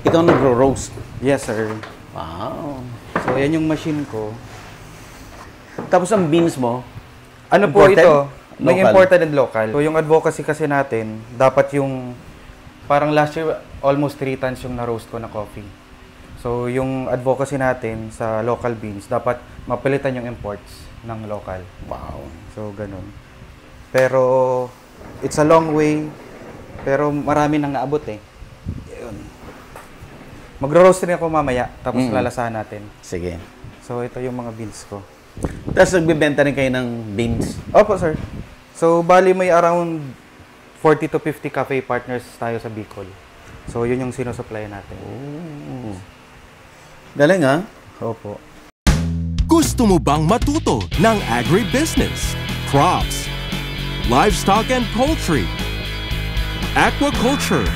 Ikaw nagro-roast? Yes, sir. Wow. So, yan yung machine ko. Tapos ang beans mo? Ano po Imported? ito? May Local? imported and local. So, yung advocacy kasi natin, dapat yung, parang last year, almost 3 tons yung na-roast ko na coffee. So, yung advocacy natin sa local beans, dapat mapalitan yung imports ng local. Wow. So, ganun. Pero, it's a long way. Pero marami nang naabot eh. Yun. Magro-roast rin ako mamaya, tapos lalasahan natin. Sige. So, ito yung mga beans ko. Tapos nagbibenta rin kayo ng beans? Opo, sir. So, bali may around 40 to 50 cafe partners tayo sa Bicol. So, yun yung sinusupply natin. Oh. Galing ha? Opo. Gusto mo bang matuto ng agribusiness, crops, livestock and poultry, aquaculture,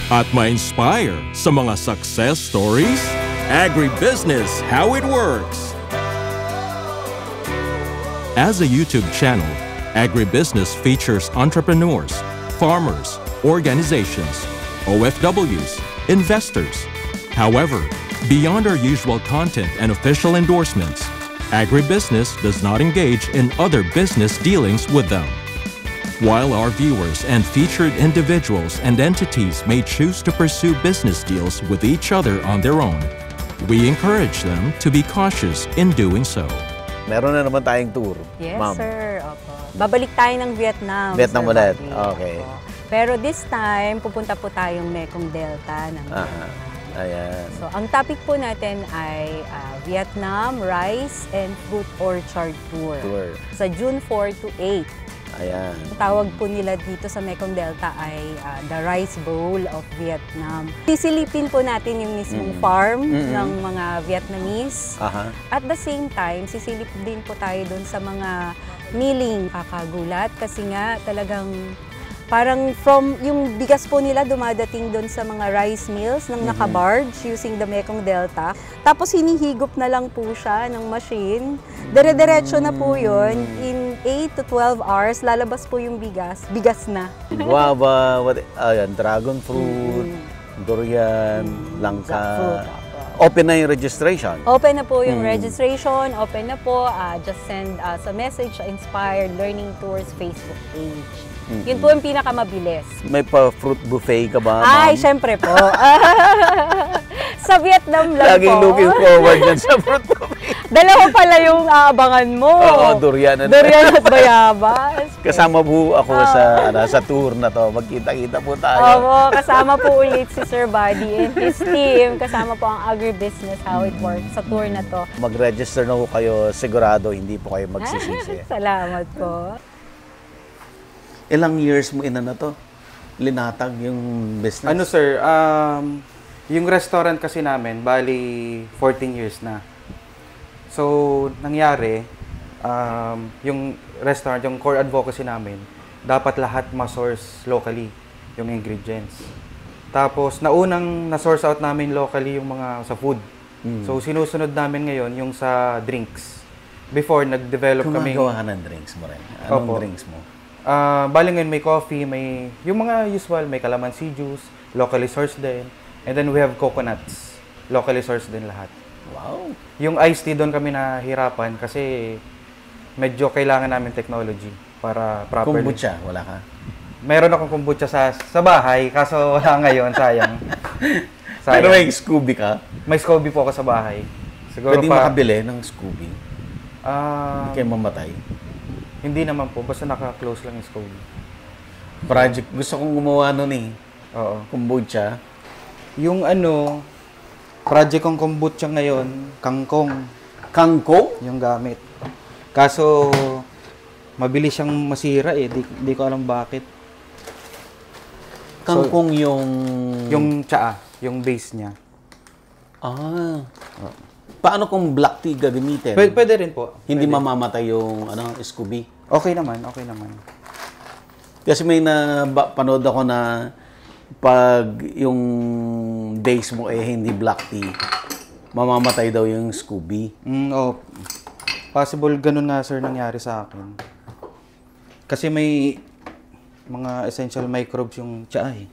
at ma-inspire sa mga success stories? Agribusiness, how it works! As a YouTube channel, Agribusiness features entrepreneurs, farmers, organizations, OFWs, investors. However, beyond our usual content and official endorsements, Agribusiness does not engage in other business dealings with them. While our viewers and featured individuals and entities may choose to pursue business deals with each other on their own, we encourage them to be cautious in doing so. Meron na naman tayong tour, Yes, ma'am. sir. Opo. Babalik tayo ng Vietnam. Vietnam Sir ulit. Bobby. Okay. Opo. Pero this time, pupunta po tayong Mekong Delta ng Vietnam. Ayan. So, ang topic po natin ay Vietnam Rice and Fruit Orchard Tour. Sa June 4 to 8. Ayan. Ang tawag po nila dito sa Mekong Delta ay the Rice Bowl of Vietnam. Sisilipin po natin yung mismong farm ng mga Vietnamese. At the same time, sisilip din po tayo dun sa mga milling kakagulat kasi nga talagang parang from yung bigas po nila dumadating doon sa mga rice mills ng nakabarge using the Mekong Delta. Tapos hinihigop na lang po siya ng machine. Dire-diretso na po yun. In 8 to 12 hours, lalabas po yung bigas. Bigas na. Guava, ayan, dragon fruit, durian, langka. Jackfruit. Open na yung registration. Open na po yung registration. Open na po. Just send us a message sa Inspired Learning Tours Facebook page. Yun po yung pinakamabilis. May pa-fruit buffet ka ba, Ay, ma'am? syempre po. Sa Vietnam lang Laging po. looking forward yan sa fruit buffet. Dalawa pala yung aabangan mo. Oo, durian at bayabas. Kasama po ako sa tour na to. Magkita-kita po tayo. Oo, kasama po ulit si Sir Buddy and his team. Kasama po ang Agribusiness, how it works sa tour na to. Mag-register na po kayo. Sigurado hindi po kayo magsisisi. Salamat po. Ilang years mo na to? Linatag yung business? Ano, sir? Yung restaurant kasi namin, bali 14 years na. So, nangyari, yung restaurant, yung core advocacy namin, dapat lahat ma-source locally yung ingredients. Tapos, naunang na-source out namin locally yung mga sa food. So, sinusunod namin ngayon yung sa drinks. Before, nag-develop kami... Gumagawa ka ng drinks mo rin. Anong drinks mo? Bali ngayon may coffee, may yung mga usual, may calamansi juice, locally sourced din. And then we have coconuts, locally sourced din lahat. Wow! Yung iced tea doon kami nahirapan kasi medyo kailangan namin technology para properly. Kombucha, wala ka? Meron akong kombucha sa bahay, kaso wala ngayon, sayang. Pero may Scooby ka? May Scooby po ako sa bahay. Siguro Pwede makabili ng Scooby? Hindi kayo mamatay? Hindi naman po, basta naka-close lang yung Scooby. Project, gusto kong gumawa nun eh. Oo. Kombucha. Yung project kong kombucha ngayon, kangkong. Kangkong? Yung gamit. Kaso, mabilis siyang masira eh. Di ko alam bakit. Kangkong Yung tsaa, yung base niya. Paano kung black tea gagamitin? Pwede rin po. Hindi mamamatay yung Scooby? Okay naman, okay naman. Kasi may panood ako na pag yung days mo hindi black tea, mamamatay daw yung Scooby. Possible ganun nga, sir, nangyari sa akin. Kasi may mga essential microbes yung tsaa eh.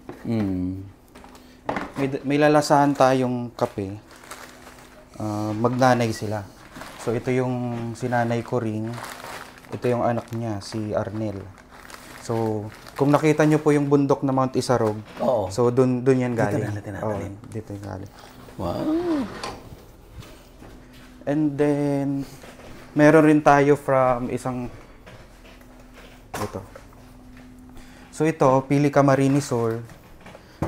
may lalasahan tayong kape, magnanay sila. So ito yung sinanay ko ring, ito yung anak niya, si Arnel. So kung nakita nyo po yung bundok na Mount Isarog, Oo. so dun yan galing. Dito nila tinatanim. Dito yung galing. Wow. And then, meron rin tayo from isang, ito. So ito, Pili Camarines Sur.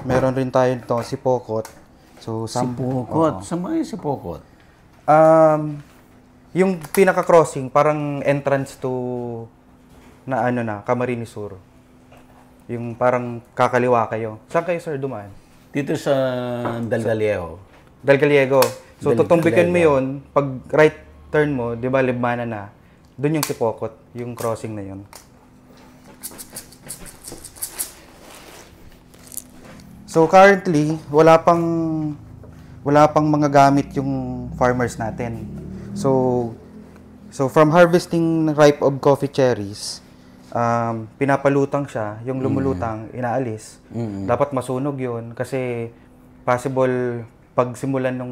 Meron rin tayo ito, si Pokot. So, Si Pokot. Saan ba yung si Pokot? Yung pinaka-crossing, parang entrance to na Camarines Sur. Yung parang kakaliwa kayo. Saan kayo, sir, dumaan? Dito sa Dalgaliejo. Dalgaliego. So, Dalgaliego. tutumbikin mo yun, pag right turn mo, di ba, Libmana na, dun yung si Pokot, yung crossing na yun. So, currently, wala pang mga gamit yung farmers natin. So from harvesting ripe of coffee cherries, pinapalutang siya, yung lumulutang, inaalis. Dapat masunog yun kasi possible pagsimulan ng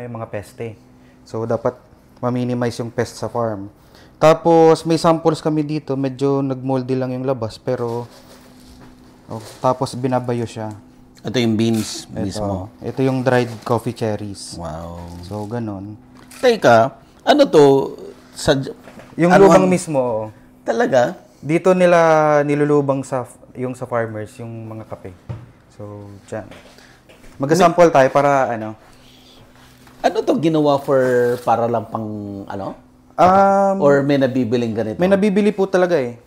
mga peste. So dapat ma-minimize yung pest sa farm. Tapos may samples kami dito, medyo nagmoldy lang yung labas pero tapos binabayo siya. Ito yung beans mismo. Ito yung dried coffee cherries. Wow. So ganon. Teka, ano to? Yung lubang mismo, Talaga? dito nila nilulubang sa farmers yung mga kape. So, dyan. Mag-sample tayo para Ano to ginawa para lang pang Or may nabibiling ganito? May nabibili po talaga eh.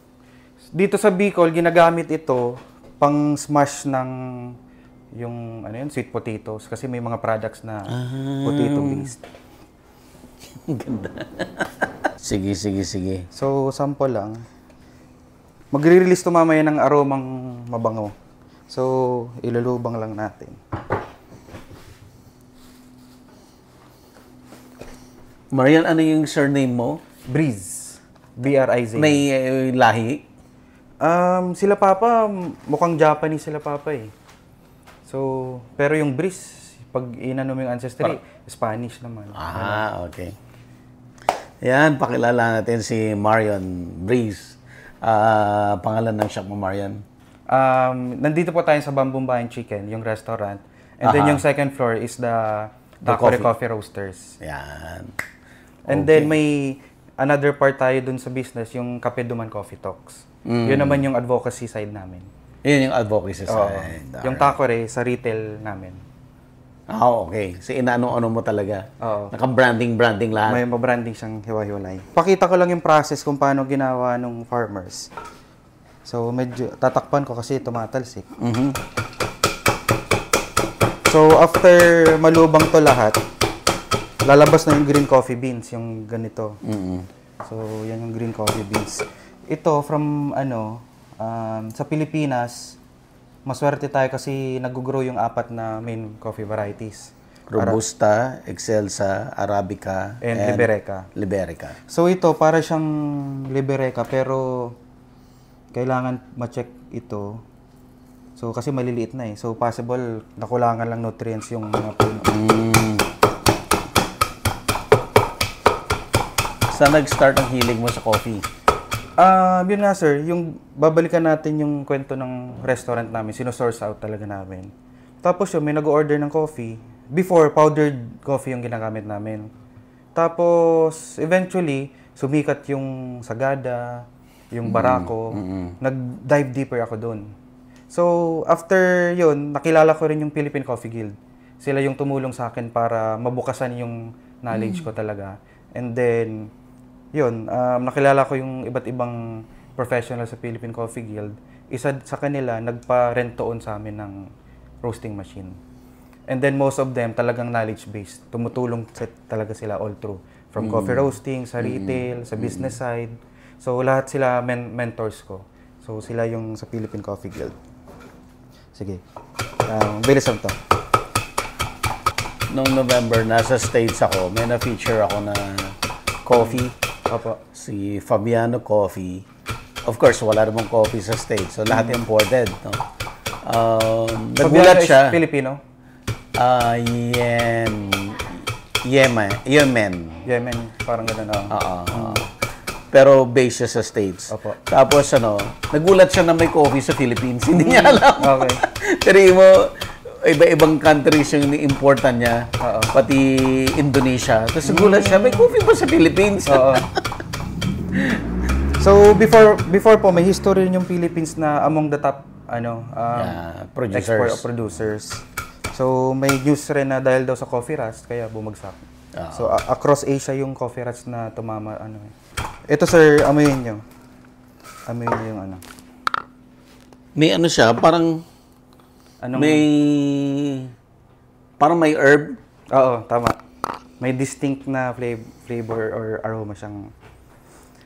Dito sa Bicol, ginagamit ito pang smash ng yung sweet potatoes kasi may mga products na potato based. Ganda. Sige. So, sample lang. Magre-release to mamaya ng aromang mabango. So, ilulubang lang natin. Marian, ano yung surname mo? Breeze. B-R-I-Z. May lahi? Sila papa, mukhang Japanese sila papa eh. So, pero yung Breeze, pag inano mo yung ancestry, Spanish naman. Okay. Yan, pakilala natin si Marian Breeze. Pangalan ng shop mo, Marian? Nandito po tayo sa Bamboombayan Chicken, yung restaurant. And then yung second floor is the coffee roasters. Yan. And then may another part tayo dun sa business, yung Cafe Duman Coffee Talks. Yun naman yung advocacy side namin. Yun yung advocacy side. Yung Takore sa retail namin. Okay. So, inaano-ano mo talaga? Oo. Naka-branding lahat? May branding siyang hiwa-hiwalay. Pakita ko lang yung process kung paano ginawa ng farmers. So, medyo tatakpan ko kasi tumatalsik. So, after malubang to lahat, lalabas na yung green coffee beans, yung ganito. So, yan yung green coffee beans. Ito, from sa Pilipinas, maswerte tayo kasi nag-grow yung 4 na main coffee varieties. Robusta, Excelsa, Arabica, and Liberica. So ito, para siyang Liberica, pero kailangan ma-check ito. So kasi maliliit na eh. So possible, nakulangan lang nutrients yung mga puno. Saan nag-start ang hilig mo sa coffee? Yun nga sir, yung babalikan natin yung kwento ng restaurant namin, sino-source out talaga namin. Tapos yun, may nag-order ng coffee. Before, powdered coffee yung ginagamit namin. Tapos, eventually, sumikat yung Sagada, yung Barako. Nag-dive deeper ako doon. So, after yun, nakilala ko rin yung Philippine Coffee Guild. Sila yung tumulong sa akin para mabukasan yung knowledge ko talaga. And then, yun, nakilala ko yung iba't ibang professional sa Philippine Coffee Guild. Isa sa kanila, nagpa-rent to own sa amin ng roasting machine. And then most of them talagang knowledge-based. Tumutulong talaga sila all through. From coffee roasting, sa retail, sa business side. So lahat sila mentors ko. So sila yung sa Philippine Coffee Guild. Sige. Bilis lang to. Noong November, nasa States ako. May na-feature ako na coffee. Opo. Si Fabiano Coffee. Of course, wala namang coffee sa States. So, lahat imported. No? Nagulat siya. Filipino? Yemen. Yemen, parang gano'n. Oo. Pero based siya sa States. Opo. Tapos nagulat siya na may coffee sa Philippines. Hindi niya alam. Okay. Pero mo, iba-ibang countries yung ni-importan niya. Pati Indonesia. Tapos nagulat siya, may coffee ba sa Philippines? Oo. So, before po, may history rin yung Philippines na among the top producers. So, may news rin na dahil daw sa coffee rust, kaya bumagsak. So, across Asia yung coffee rust na tumama. Ito, sir, amoyin nyo. Amoyin nyo yung May siya, parang parang may herb. Oo, tama. May distinct na flavor or aroma siyang.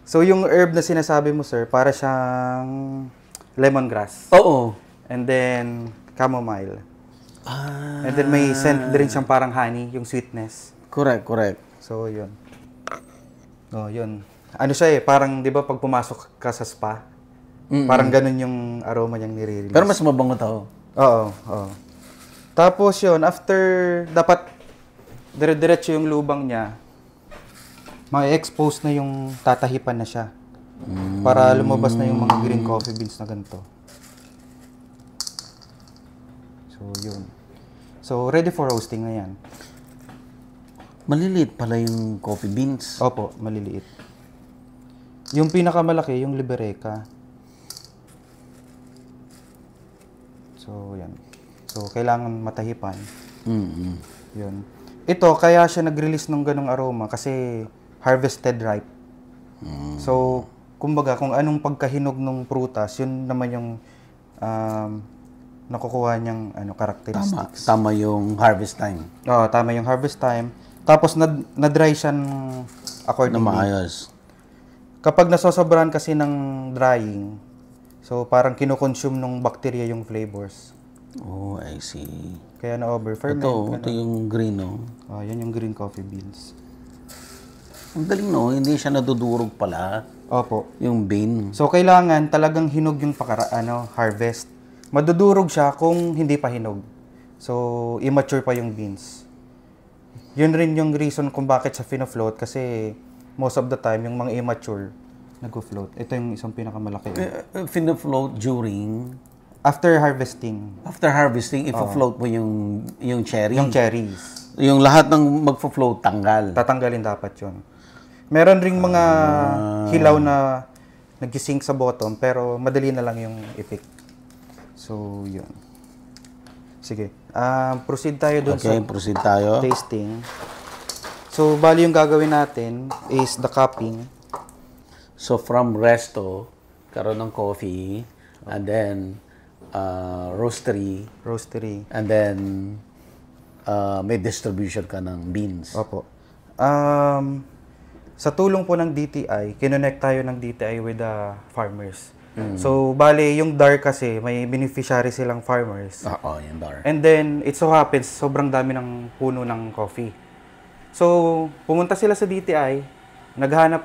So, yung herb na sinasabi mo, sir, para siyang lemongrass. Oo. And then, chamomile. And then, may scent din siyang parang honey, yung sweetness. Correct. So, yun. Yun. Ano siya parang, di ba, pag pumasok ka sa spa, parang ganun yung aroma niyang nire-release. Pero mas mabango tao. Oo. Tapos yun, after, dapat, dire-diretso yung lubang niya, ma-expose na yung tatahipan na siya. Para lumabas na yung mga green coffee beans na ganito. So, yun. So, ready for roasting na yan. Maliliit pala yung coffee beans. Opo, maliliit. Yung pinakamalaki, yung Liberica. So, yan. So, kailangan matahipan. Yun. Ito, kaya siya nag-release ng ganong aroma kasi harvested ripe. So, kumbaga, kung anong pagkahinog ng prutas, yun naman yung nakukuha niyang characteristics. Tama yung harvest time. Oo, tama yung harvest time. Tapos, na-dry siya accordingly. Na maayos. Kapag nasosobrahan kasi ng drying, so parang kinoconsume ng bacteria yung flavors. Oh, I see. Kaya na-over-ferment. Ito yung green, no? Yan yung green coffee beans. Ang galing, no? Hindi siya nadudurog pala. Opo. Yung bean. So, kailangan talagang hinog yung harvest. Madudurog siya kung hindi pa hinog. So, immature pa yung beans. Yun rin yung reason kung bakit siya fino-float kasi most of the time, yung mga immature, nag-float. Ito yung isang pinakamalaki. Fino-float during? After harvesting. After harvesting, ifo-float mo yung cherry? Yung cherries. Yung lahat ng magfo-float, tanggal? Tatanggalin dapat yun. Meron ring mga hilaw na nag-sink sa bottom, pero madali na lang yung effect. So, yun. Sige. Proceed tayo dun sa proceed tayo. tasting. So, bali yung gagawin natin is the cupping. So, from resto, karoon ng coffee, and then roastery, and then may distribution ka ng beans. Opo. Sa tulong po ng DTI, kinonect tayo ng DTI with the farmers. So, bali, yung DAR kasi, may beneficiary silang farmers. Yung DAR. And then, it so happens, sobrang dami ng puno ng coffee. So, pumunta sila sa DTI, naghanap,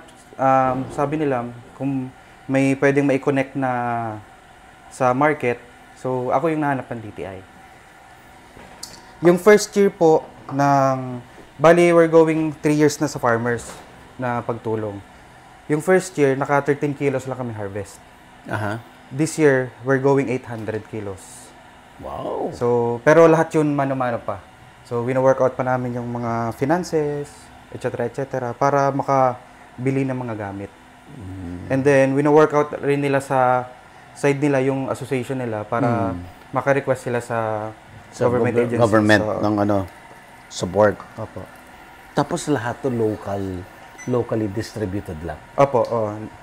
sabi nila, kung may pwedeng mai-connect na sa market. So, ako yung nahanap ng DTI. Yung first year po bali, we're going 3 years na sa farmers na pagtulong. Yung first year, naka 13 kilos lang kami harvest. This year, we're going 800 kilos. Wow! So, pero lahat yun mano-mano pa. So, wino-workout pa namin yung mga finances, etc. para makabili ng mga gamit. And then, wino-workout rin nila sa side nila, yung association nila, para maka-request sila sa government agencies. Government ng support. Opo. Tapos lahat to locally distributed lang. Opo,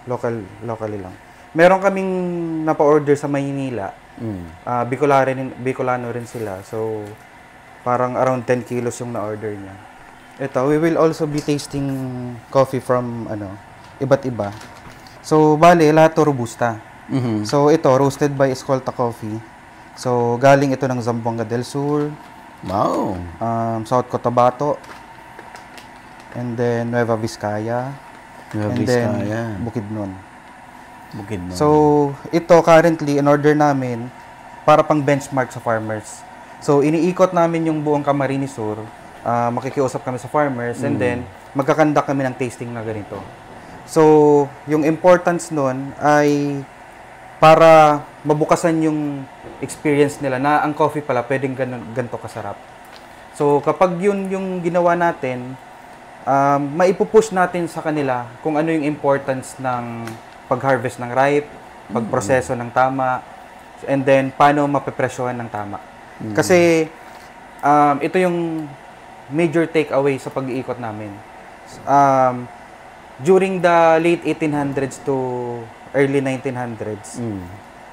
locally lang. Meron kaming napa-order sa Maynila. Bicolano rin sila. So, parang around 10 kilos yung na-order niya. Ito, we will also be tasting coffee from iba't iba. So, bali, lahat to Robusta. So, ito, roasted by Escolta Coffee. So, galing ito ng Zamboanga del Sur. Wow! South Cotabato. And then, Nueva Vizcaya. Then, Bukidnon. So, ito currently, in order namin, para pang benchmark sa farmers. So, iniikot namin yung buong Camarines Sur, makikiusap kami sa farmers, and then, magkakandak kami ng tasting na ganito. So, yung importance nun ay para mabukasan yung experience nila na ang coffee pala pwedeng ganito kasarap. So, kapag yun yung ginawa natin, maipupush natin sa kanila kung ano yung importance ng pag-harvest ng ripe, pagproseso ng tama, and then paano mapepresyohan ng tama. Kasi ito yung major takeaway sa pag-iikot namin. During the late 1800s to early 1900s,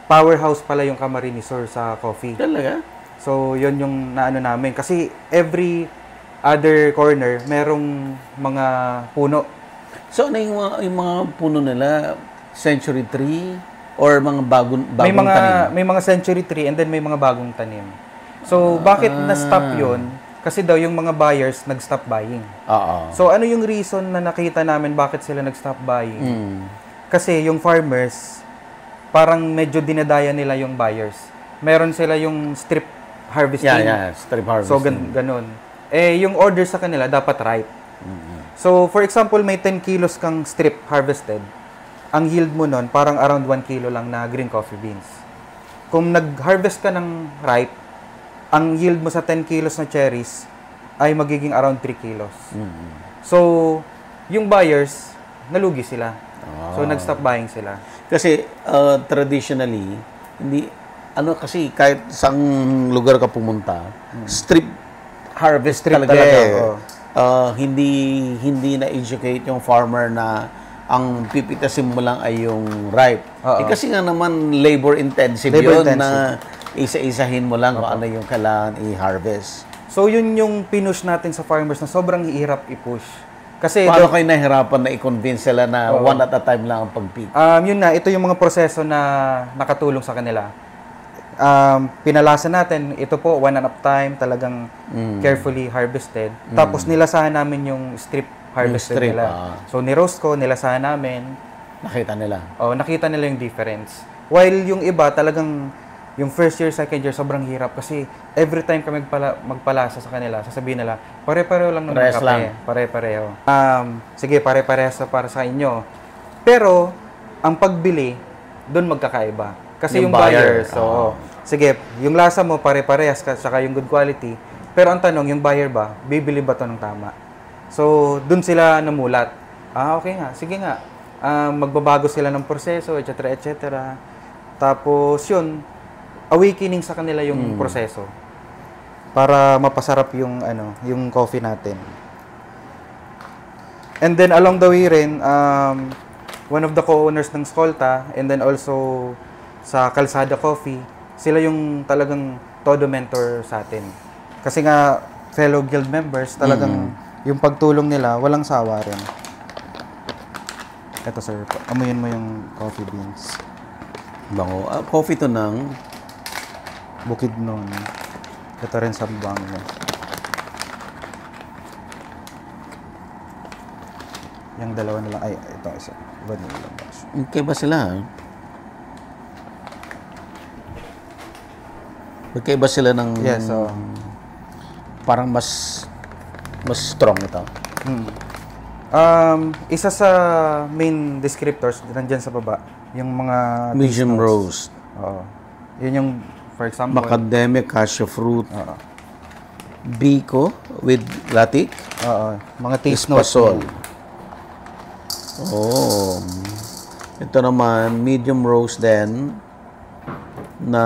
powerhouse pala yung Camarines Sur sa coffee. Talaga? So, yun yung naano namin. Kasi every other corner, merong mga puno. So, ano yung mga puno nila? Century tree? Or mga bagong tanim? May mga century tree and then may mga bagong tanim. So, bakit na-stop yun? Kasi daw yung mga buyers nag-stop buying. Oo. So, ano yung reason na nakita namin bakit sila nag-stop buying? Kasi yung farmers, parang medyo dinadaya nila yung buyers. Meron sila yung strip harvesting. Strip harvesting. So, ganun. Yung order sa kanila dapat ripe. So, for example, may 10 kilos kang strip harvested. Ang yield mo nun, parang around 1 kilo lang na green coffee beans. Kung nag-harvest ka ng ripe, ang yield mo sa 10 kilos na cherries ay magiging around 3 kilos. So, yung buyers, nalugi sila. So, nag-stop buying sila. Kasi, traditionally, kasi kahit saang lugar ka pumunta, strip harvest talaga hindi na-educate yung farmer na ang pipitasin mo lang ay yung ripe. Kasi nga naman labor intensive yun na isa-isahin mo lang kung ano yung kailangan i-harvest. So yun yung pinush natin sa farmers na sobrang hirap i-push. Kasi paano kayo nahirapan na i-convince sila na one at a time lang ang pag-pick? Yun na, ito yung mga proseso na nakatulong sa kanila. Pinalasa natin, ito po, one at a time, talagang carefully harvested. Tapos nilasahan namin yung strip harvested nila. So ni-roast ko, nilasahan namin. Nakita nila? Nakita nila yung difference. While yung iba talagang, yung first year, second year, sobrang hirap kasi every time kami magpalasa sa kanila, sasabihin nila, pare-pareho lang ng kape. Pare-pareho. Sige, pare-parehas para sa inyo. Pero, ang pagbili, doon magkakaiba. Kasi yung buyer, sige, yung lasa mo pare-parehas, saka yung good quality. Pero ang tanong, yung buyer ba, bibili ba to ng tama? So, doon sila namulat. Okay nga, sige nga. Magbabago sila ng proseso, etc., etc. Tapos, yun, awakening sa kanila yung proseso para mapasarap yung coffee natin. And then along the way rin, one of the co-owners ng Skolta and then also sa Kalsada Coffee, sila yung talagang todo mentor sa atin. Kasi nga fellow guild members, talagang yung pagtulong nila walang sawa rin. Ito sir, amuyin mo yung coffee beans. Bango. Coffee to ng Bukidnon. Ito rin sa Bango. Yung dalawa na lang. Ay, ito isa. Vanilla. Okay ba sila? Magkaiba sila ng... Yes, parang mas strong ito. Isa sa main descriptors, nandyan sa baba, yung mga... Medium roast. Yun yung, for example... Macadamia, cashew fruit. Biko with latik. Mga taste notes. Ito naman, medium roast din na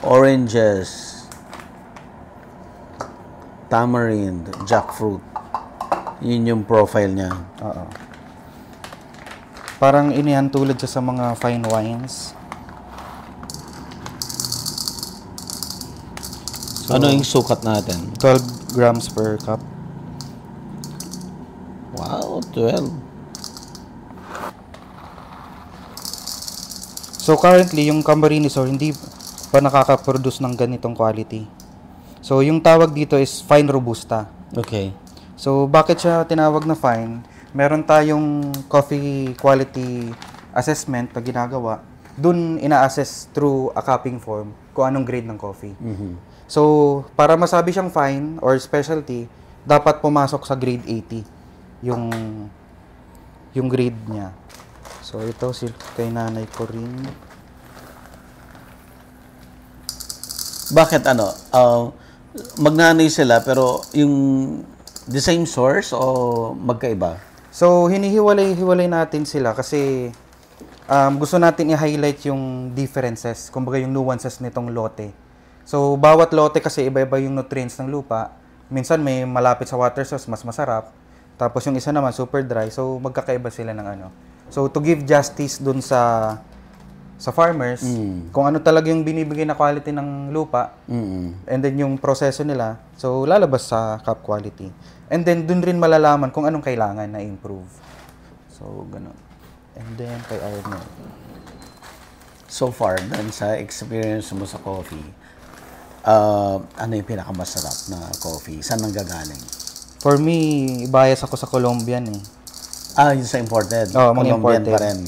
oranges, tamarind, jackfruit. Yun yung profile niya. Parang inihantulad siya sa mga fine wines. So, ano yung sukat natin? 12 grams per cup. Wow, 12. So currently, yung Camarines Sur hindi pa nakaka-produce ng ganitong quality. So yung tawag dito is fine robusta. Okay. So bakit siya tinawag na fine? Meron tayong coffee quality assessment na ginagawa. Doon ina-assess through a cupping form kung anong grade ng coffee. So, para masabi siyang fine or specialty, dapat pumasok sa grade 80 yung grade niya. So, ito kay nanay ko rin. Bakit magnanay sila pero yung the same source o magkaiba? So, hinihiwalay natin sila kasi gusto natin i-highlight yung differences, kumbaga yung nuances nitong lote. So, bawat lote kasi iba-iba yung nutrients ng lupa. Minsan may malapit sa water source, mas masarap. Tapos yung isa naman super dry, so magkakaiba sila ng ano. So, to give justice dun sa farmers, kung ano talaga yung binibigay na quality ng lupa, and then yung proseso nila, so lalabas sa cap quality. And then dun rin malalaman kung anong kailangan na improve. So, ganun. And then kay Arnold. So far, dahil sa experience mo sa coffee, ano yung pinakamasarap na coffee? Saan nanggagaling? For me, bias ako sa Colombian eh. Yung sa imported. Oo, Colombian mga imported. pa rin.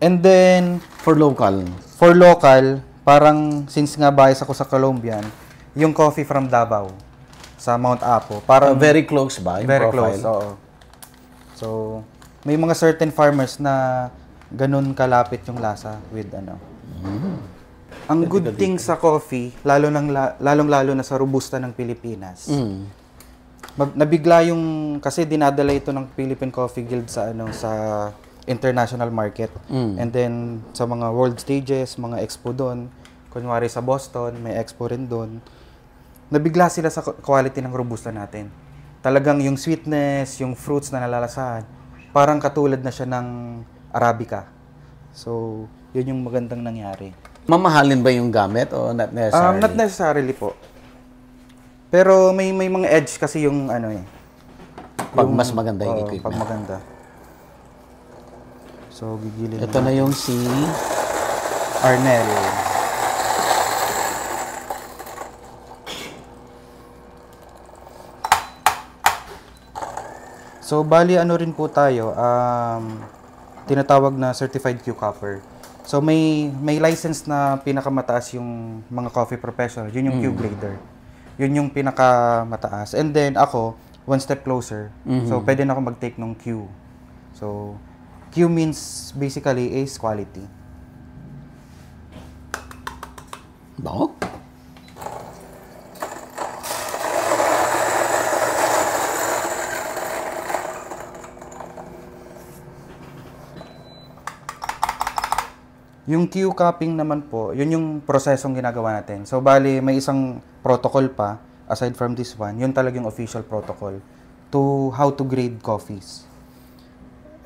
And then, For local? for local, parang since nga bias ako sa Colombian, yung coffee from Davao sa Mount Apo. Parang Very close ba yung very profile? close, oo. So, may mga certain farmers na ganun kalapit yung lasa with ano. Ang good thing sa coffee, lalong-lalo na sa robusta ng Pilipinas. Nabigla yung kasi dinadala ito ng Philippine Coffee Guild sa sa international market. And then sa mga world stages, mga expo doon, kunwari sa Boston, may expo rin doon. Nabigla sila sa quality ng robusta natin. Talagang yung sweetness, yung fruits na nalalasahan, parang katulad na siya ng Arabica. So, yun yung magandang nangyari. Mamahalin ba yung gamit o not necessarily? Not necessarily po. Pero may mga edge kasi yung ano eh. Pag mas maganda yung equipment. Pag maganda. So, gigilin. Ito na yung si Arnel. So, bali ano rin po tayo, tinatawag na certified Q-Copper. So, may license na pinakamataas yung mga coffee professional. Yun yung Q-Grader. Yun yung pinakamataas. And then, ako, one step closer. So, pwede na ako mag-take ng Q. So, Q means basically is quality. Bango? Yung Q cupping naman po, yun yung prosesong ginagawa natin. So, bali, may isang protocol pa, aside from this one, yun talagang official protocol to how to grade coffees.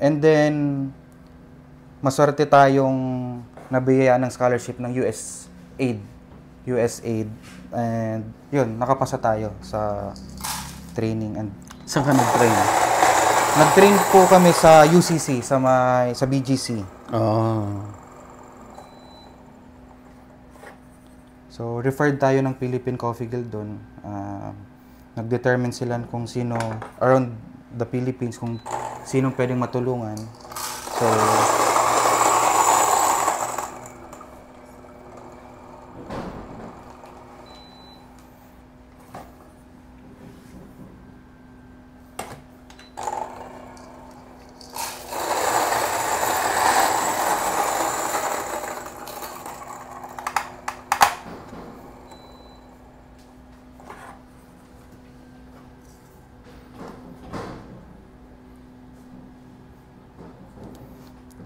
And then, maswerte tayong nabiyayaan ng scholarship ng USAID. And yun, nakapasa tayo sa training. And saan ka nag-train? nag-train po kami sa UCC, sa BGC. So, referred tayo ng Philippine Coffee Guild doon. Nag-determine sila kung sino, around the Philippines, kung sino pwedeng matulungan.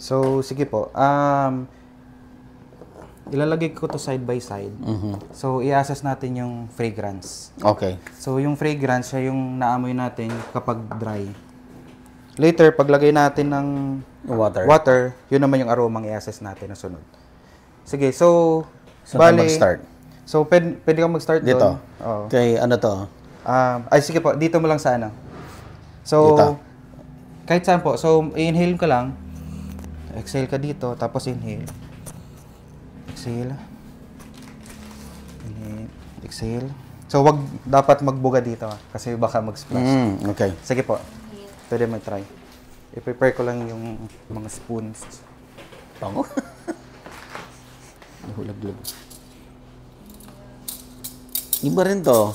So, sige po. Ilalagay ko to side by side. So, i-assess natin yung fragrance. Okay. So, yung fragrance, siya yung naamoy natin kapag dry. Later, paglagay natin ng water, yun naman yung aromang i-assess natin na sunod. Sige, so bali, mag-start? So, pwede kang mag-start dito? Oo. Okay, ano to? Sige po, dito mo lang sa ano. So, dito. Kahit saan po. So, i-inhale ka lang. Exhale ka dito, tapos inhale. Exhale. Inhale. Exhale. So, dapat magbuga dito kasi baka mag-splash. Okay. Sige po. Pwede mag-try. I-prepare ko lang yung mga spoons. Bango? Nahulaglag. Iba rin to.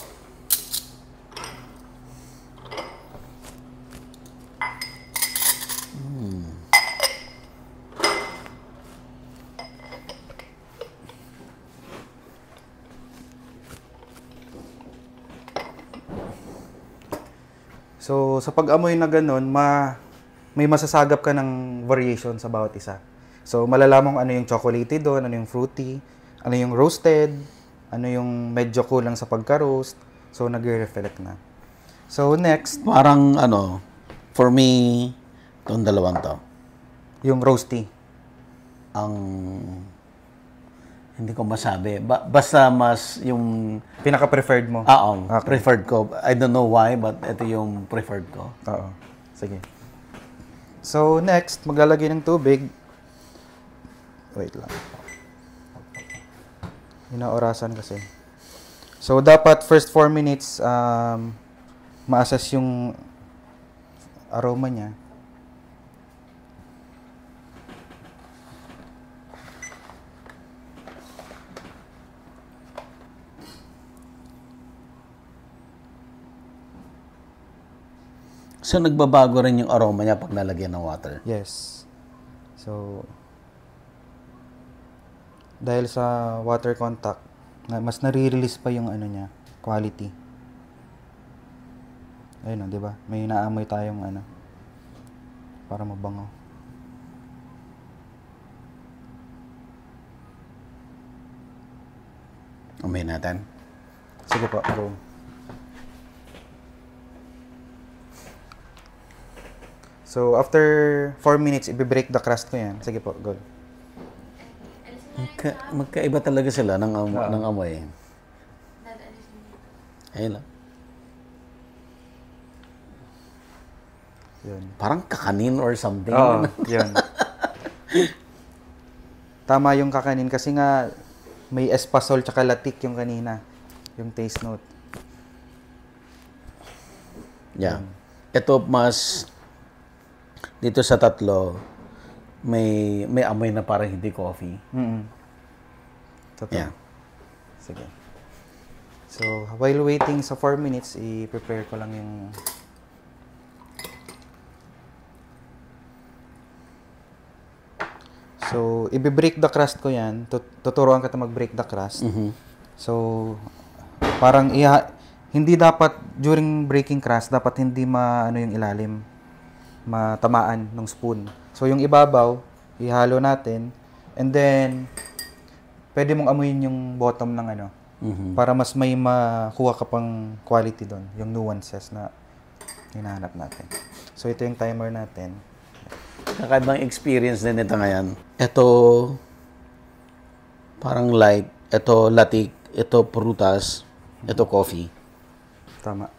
So, sa pag-amoy na ganun, may masasagap ka ng variation sa bawat isa. So, malalaman mo ano yung chocolatey doon, ano yung fruity, ano yung roasted, ano yung medyo kulang sa pagka-roast. So, nagre-reflect na. So, next. Parang for me, itong dalawang to. Yung roasty. Hindi ko masabi. Basta mas yung... Pinaka-preferred mo? Oo, preferred ko. I don't know why, but ito yung preferred ko. Oo. Sige. So, next, maglalagay ng tubig. Wait lang. Inaorasan kasi. So, dapat first 4 minutes, ma-assess yung aroma niya. So, nagbabago rin yung aroma niya pag nalagyan ng water? Yes. So, dahil sa water contact, mas nare-release pa yung niya, quality. Ayun, di ba? May naamoy tayong para mabango. Amoy natin. Sige po, go. So, after 4 minutes, i-break the crust ko yan. Sige po, go. Magkaiba talaga sila ng amoy. Ayun lang. Yun. Parang kakanin or something. Oo, yun. Tama yung kakanin kasi nga may espasol tsaka latik yung kanina. Yung taste note. Yeah. Ito mas dito sa tatlo may amoy na parang hindi coffee. Totoo. Yeah. Sige. So, while waiting sa 4 minutes, i-prepare ko lang yung So, i-break the crust ko yan. Tuturuan kita mag-break the crust. So, parang hindi dapat during breaking crust, dapat hindi yung ilalim, matamaan ng spoon. So, yung ibabaw, ihalo natin, and then, pwede mong amuyin yung bottom ng para mas may makuha ka pang quality doon, yung nuances na hinahanap natin. So, ito yung timer natin. Kakaibang experience din ito ngayon. Ito, parang light. Ito, latik. Ito, prutas. Ito, coffee. Tama.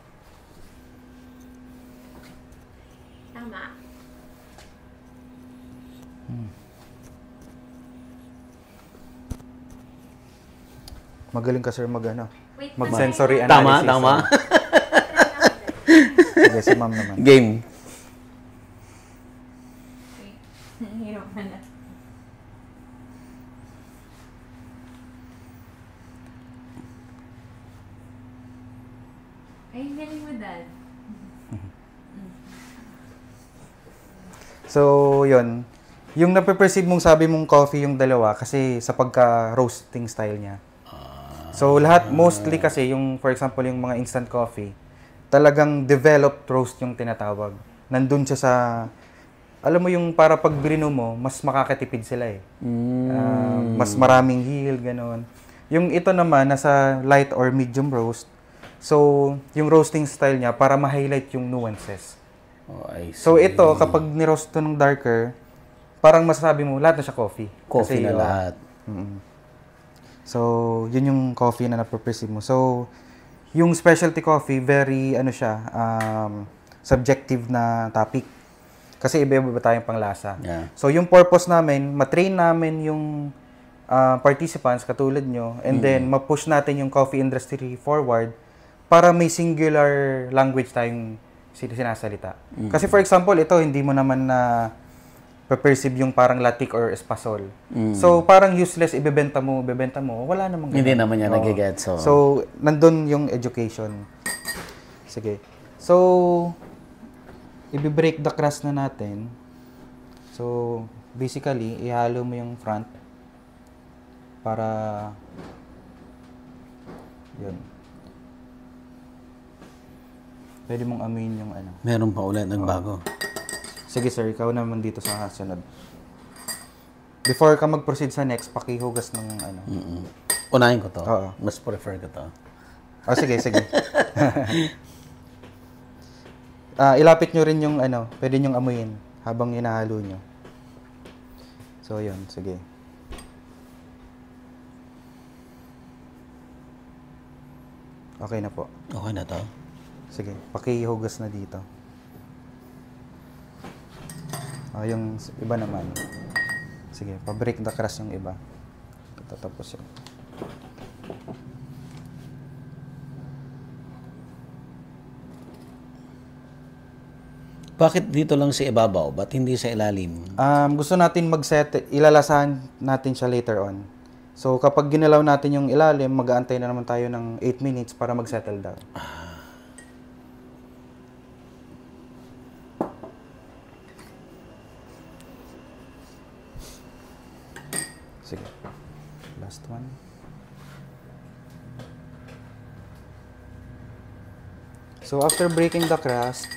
Tama. Magaling ka, sir, Wait, mag-sensory Tama, analysis. tama. Sige, si ma'am naman. Game. Hirap na. Ay, galing mo, Dad. So, yun. Yung nape-perceive mong sabi mong coffee yung dalawa kasi sa pagka-roasting style niya. So, mostly kasi yung, for example, yung mga instant coffee, talagang developed roast yung tinatawag. Nandun siya sa, alam mo yung para pag brino mo, mas makakatipid sila eh. Mas maraming yield, gano'n. Yung ito naman, nasa light or medium roast. So, yung roasting style niya, para ma-highlight yung nuances. Oh, I see. So, ito, kapag niroast to ng darker, parang masasabi mo, lahat na siya coffee. Coffee na lahat. So, yun yung coffee na nape-perceive mo. So, yung specialty coffee, very, subjective na topic. Kasi iba-iba tayong panglasa. Yeah. So, yung purpose namin, matrain namin yung participants, katulad nyo, and then, ma-push natin yung coffee industry forward para may singular language tayong sinasalita. Kasi, for example, ito, hindi mo naman na perceive yung parang latik or espasol. So, parang useless, ibebenta mo, wala namang ganun. Hindi naman niya nagigets. So, nandun yung education. Sige. So, i-break the crust na natin. So, basically, ihalo mo yung front para yun. Pwede mong amuin yung ano. Meron pa ulit nagbago. Sige sir, ikaw naman dito sa sunod. Before ka mag-proceed sa next, pakihugas ng ano. Unahin ko to. Oo. Mas prefer ko to. Oh, sige. Ilapit nyo rin yung ano, pwede nyong amuyin habang hinahalo nyo. So, yun, sige. Okay na po. Okay na to. Sige, pakihugas na dito. Yung iba naman. Sige, pa-break the crust yung iba. Tatapos yun. Bakit dito lang sa ibabaw? Ba't hindi sa ilalim? Gusto natin mag-set, ilalasahan natin siya later on. So, kapag ginalaw natin yung ilalim, mag-aantay na naman tayo ng 8 minutes para mag-settle down. Sige. Last one. So, after breaking the crust,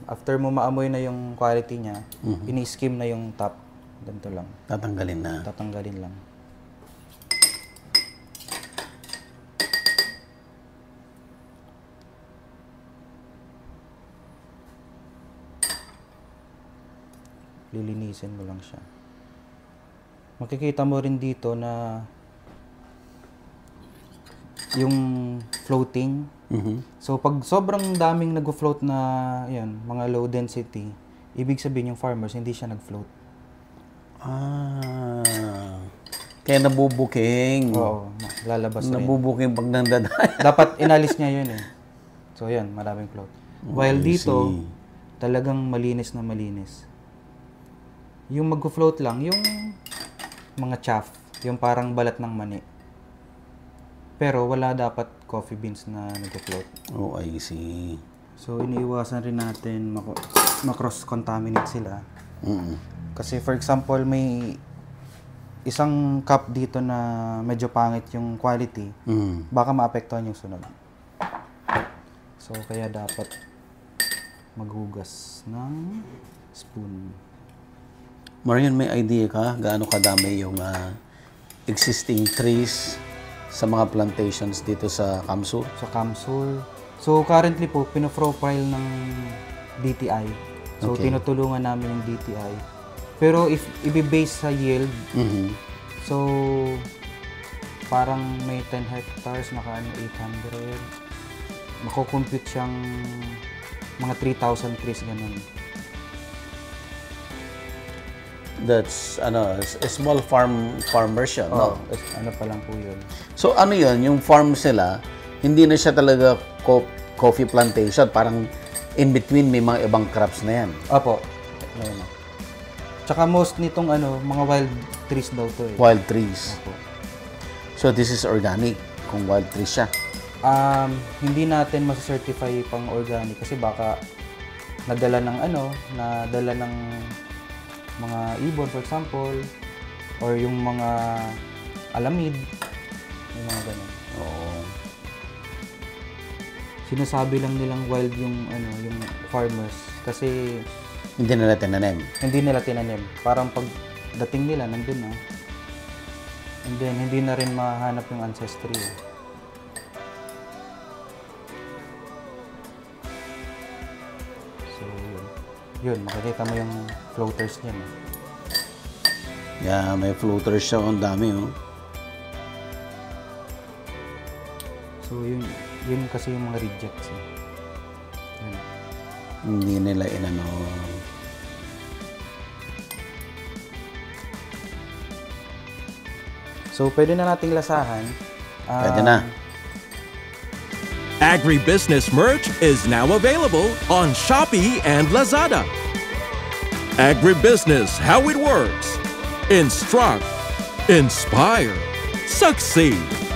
after mo maamoy na yung quality niya, ini-skim na yung top. Ganito lang. Tatanggalin na. Tatanggalin lang. Lilinisin mo lang siya. Makikita mo rin dito na yung floating. So, pag sobrang daming nag-float na yan, mga low density, ibig sabihin yung farmers, hindi siya nag-float. Kaya nabubuking. Oo, lalabas rin. Nabubuking pag nandaday. Dapat inalis niya yun eh. So, yan, maraming float. While dito, talagang malinis na malinis. Yung mag-float lang, yung mga chaff, yung parang balat ng mani. Pero wala dapat coffee beans na nag-float. Oh, I see. So, iniiwasan rin natin makross-contaminate sila. Kasi for example, may isang cup dito na medyo pangit yung quality, baka maapektuhan yung sunod. So, kaya dapat maghugas ng spoon. Marian, may idea ka gaano kadami yung existing trees sa mga plantations dito sa Kamsul? Sa Kamsul. So, currently po, pino-profile ng DTI. So, tinutulungan namin yung DTI. Pero if i-base sa yield, so, parang may 10 hectares, naka 800. Mako-compute siyang mga 3,000 trees, ganun. That's, a small farmers siya, no? Ano pa lang po yun. So, ano yun? Yung farm sila, hindi na siya talaga coffee plantation. Parang in between may mga ibang crops na yan. Opo. Ayun. Tsaka most nitong mga wild trees daw to eh. Wild trees. Opo. So, this is organic kung wild trees siya. Hindi natin masa-certify pang organic kasi baka nadala ng mga ibon, for example, or yung mga alamid, yung mga ganun. Oo. Sinasabi lang nilang wild yung farmers kasi Hindi nila tinanim. hindi nila tinanim. Parang pagdating nila nandun na. And then hindi na rin mahanap yung ancestry. So yun, makikita mo yung floaters niya. Yeah, may floaters siya. Ang dami, oh. So yun kasi yung mga rejects. Yun. Hindi nila inano. So pwede na nating lasahan. Pwede na. Agribusiness merch is now available on Shopee and Lazada. Agribusiness, how it works. Instruct, inspire, succeed.